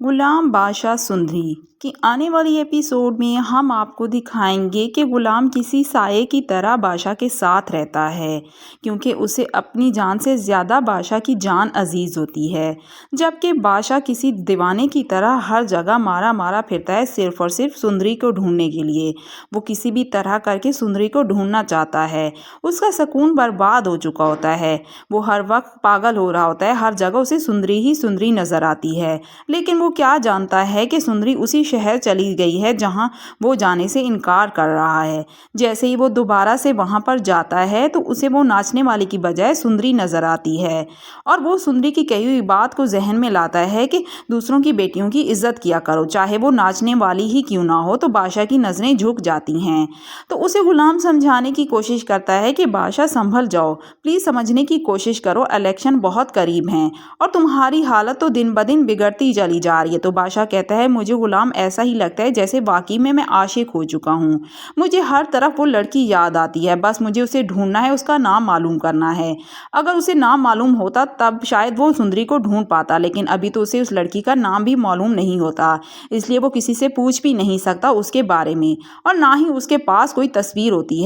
गुलाम बादशाह सुंदरी कि आने वाली एपिसोड में हम आपको दिखाएंगे कि गुलाम किसी साये की तरह बादशाह के साथ रहता है, क्योंकि उसे अपनी जान से ज़्यादा बादशाह की जान अजीज़ होती है। जबकि बादशाह किसी दीवाने की तरह हर जगह मारा मारा फिरता है, सिर्फ और सिर्फ सुंदरी को ढूंढने के लिए। वो किसी भी तरह करके सुंदरी को ढूंढना चाहता है। उसका सुकून बर्बाद हो चुका होता है। वो हर वक्त पागल हो रहा होता है, हर जगह उसे सुंदरी ही सुंदरी नज़र आती है। लेकिन वो क्या जानता है कि सुंदरी उसी शहर चली गई है जहां वो जाने से इनकार कर रहा है। जैसे ही वो दोबारा से वहां पर जाता है तो उसे वो नाचने वाली की बजाय सुंदरी नजर आती है, और वो सुंदरी की कही हुई बात को जहन में लाता है कि दूसरों की बेटियों की इज्जत किया करो, चाहे वो नाचने वाली ही क्यों ना हो। तो बादशाह की नजरें झुक जाती हैं। तो उसे गुलाम समझाने की कोशिश करता है कि बादशाह संभल जाओ, प्लीज समझने की कोशिश करो, इलेक्शन बहुत करीब हैं और तुम्हारी हालत तो दिन ब दिन बिगड़ती चली जा रही है। तो बादशाह कहता है, मुझे गुलाम ऐसा ही लगता है जैसे वाकई में मैं आशिक हो चुका हूँ। मुझे हर तरफ वो लड़की याद आती है, बस मुझे उसे ढूंढना है, उसका नाम मालूम करना है। अगर उसे नाम मालूम होता तब शायद वो सुंदरी को ढूंढ पाता, लेकिन अभी तो उसे उस लड़की का नाम भी मालूम नहीं होता, इसलिए वो किसी से पूछ भी नहीं सकता उसके बारे में। और ना ही उसके पास कोई तस्वीर होती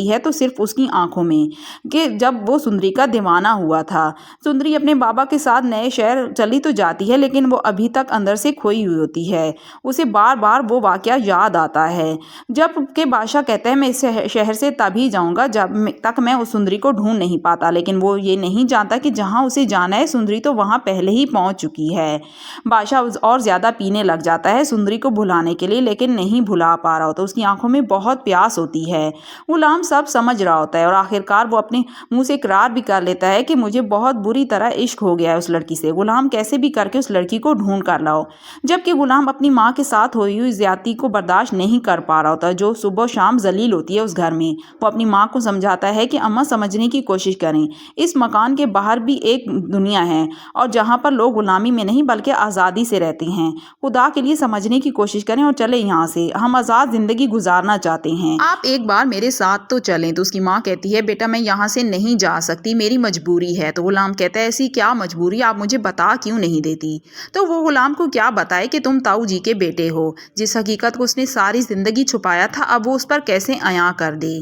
है तो सिर्फ उसकी आंखों में, कि जब वो सुंदरी का दीवाना हुआ था। सुंदरी अपने बाबा के साथ नए शहर चली तो जाती है, लेकिन वो अभी तक अंदर से खोई हुई होती है। उसे बार बार वो वाकया याद आता है। जब के बादशाह कहता है, मैं इस शहर से तभी जाऊंगा जब तक मैं उस सुंदरी को ढूंढ नहीं पाता, लेकिन वो ये नहीं जानता कि जहां उसे जाना है सुंदरी तो वहां पहले ही पहुंच चुकी है। बादशाह और ज्यादा पीने लग जाता है सुंदरी को भुलाने के लिए, लेकिन नहीं भुला पा रहा होता। उसकी आंखों में बहुत प्यास होती है। गुलाम सब समझ रहा होता है और आखिरकार वो अपने मुंह से इकरार भी कर लेता है कि मुझे बहुत बुरी तरह इश्क हो गया है उस लड़की से। गुलाम कैसे भी करके उस लड़की को ढूंढ कर लाओ। जबकि गुलाम अपनी माँ के साथ हुई ज्यादती को बर्दाश्त नहीं कर पा रहा होता, जो सुबह शाम जलील होती है उस घर में। वो अपनी माँ को समझाता है कि अम्मा समझने की कोशिश करें, इस मकान के बाहर भी एक दुनिया है और जहाँ पर लोग गुलामी में नहीं बल्कि आज़ादी से रहते हैं। खुदा के लिए समझने की कोशिश करें और चले यहाँ से, हम आज़ाद जिंदगी गुजारना चाहते हैं, आप एक बार मेरे साथ तो चलें। तो उसकी माँ कहती है, बेटा मैं यहाँ से नहीं जा सकती, मेरी मजबूरी है। तो गुलाम कहता है, ऐसी क्या मजबूरी, आप मुझे बता क्यों नहीं देती। तो वो गुलाम को क्या बताए कि तुम ताऊ जी के बेटे हो, जिस हकीकत को उसने सारी जिंदगी छुपाया था अब वो उस पर कैसे अया कर दे।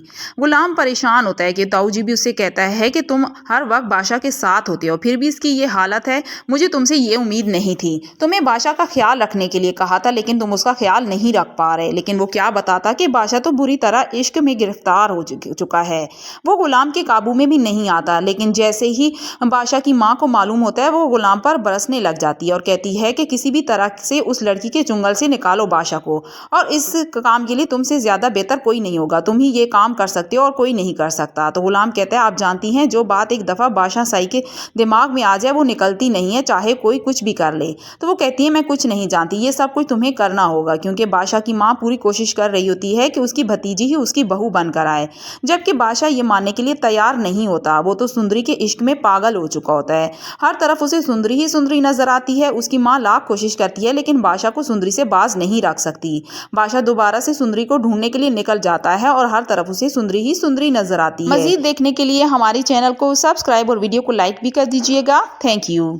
गुलाम परेशान होता है कि ताऊ जी भी उससे कहता है कि तुम हर वक्त बादशाह के साथ होते हो, फिर भी इसकी ये हालत है, मुझे तुमसे ये उम्मीद नहीं थी। तुम्हें बादशाह का ख्याल रखने के लिए कहा था, लेकिन तुम उसका ख्याल नहीं रख पा रहे। लेकिन वो क्या बताता कि बादशाह तो बुरी तरह इश्क में गिरफ्तार हो चुका है। वो गुलाम के काबू में भी नहीं आता, लेकिन जैसे ही बादशाह की माँ को मालूम होता है वो गुलाम पर बरसने लग जाती है और कहती है कि किसी भी तरह से उस लड़की के चुंगल से निकालो बादशाह को, और इस काम के लिए तुमसे ज्यादा बेहतर कोई नहीं होगा, तुम ही ये काम कर सकते हो और कोई नहीं कर सकता। तो गुलाम कहता है, आप जानती हैं जो बात एक दफा बादशाह साई के दिमाग में आ जाए वो निकलती नहीं है, चाहे कोई कुछ भी कर ले। तो वो कहती है, मैं कुछ नहीं जानती, ये सब कुछ तुम्हें करना होगा, क्योंकि बादशाह की माँ पूरी कोशिश कर रही होती है कि उसकी भतीजी ही उसकी बहू बनकर आए। जबकि बादशाह ये मानने के लिए तैयार नहीं होता, वो तो सुंदरी के इश्क में पागल हो चुका होता है। हर तरफ उसे सुंदरी ही सुंदरी नजर आती है। उसकी माँ लाख कोशिश करती है, लेकिन बादशाह को सुंदरी से बाज नहीं रख सकती। बादशाह दोबारा से सुंदरी को ढूंढने के लिए निकल जाता है और हर तरफ उसे सुंदरी ही सुंदरी नजर आती है। मजीद देखने के लिए हमारे चैनल को सब्सक्राइब और वीडियो को लाइक भी कर दीजिएगा। Thank you.